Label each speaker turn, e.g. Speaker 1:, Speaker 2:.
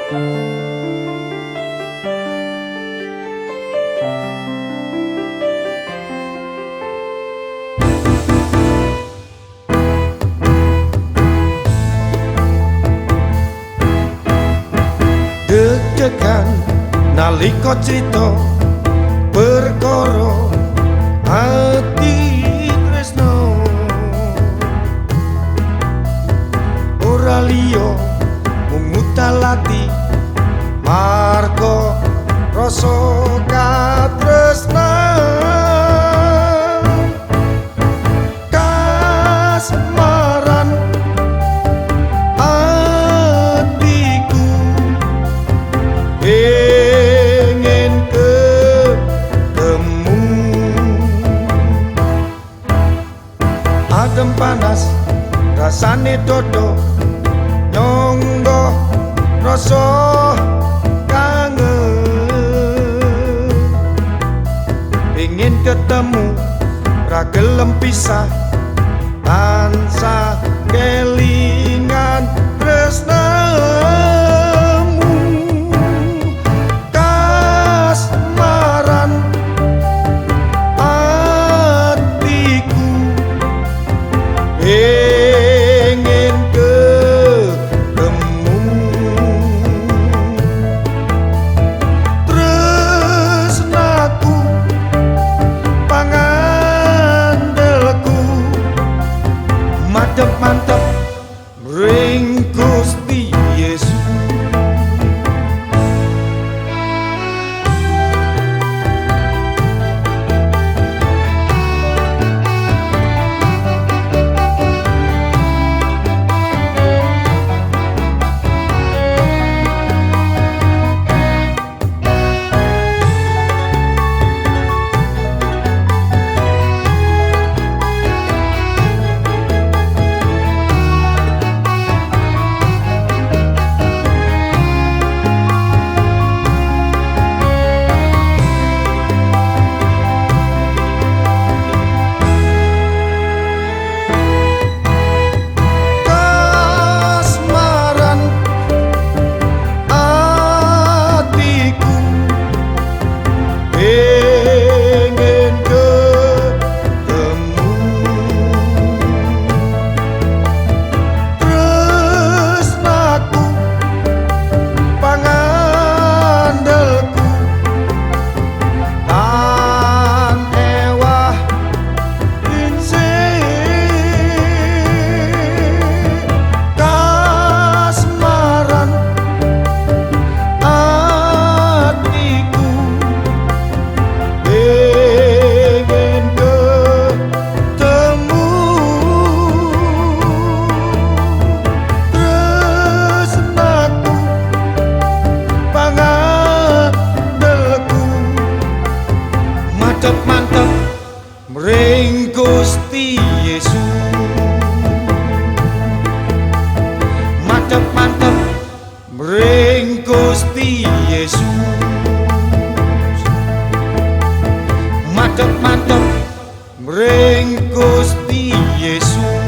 Speaker 1: Deg-degan nalika crita perkara ati tresno, ora liya mung mutalati marga rasa katresnan kasmaran atiku ingin ketemu. Adem panas rasane dodo nyonggo rasa kangen, ingin ketemu ra gelem pisah tansah kelingan tresnamu kasmaran atiku ingin ketemu. Tresnaku pangandelku madhep mantep ring Gusti Yesus. Mantep ring Gusti Yesus, mantep ring Gusti Yesus, mantep ring Gusti Yesus.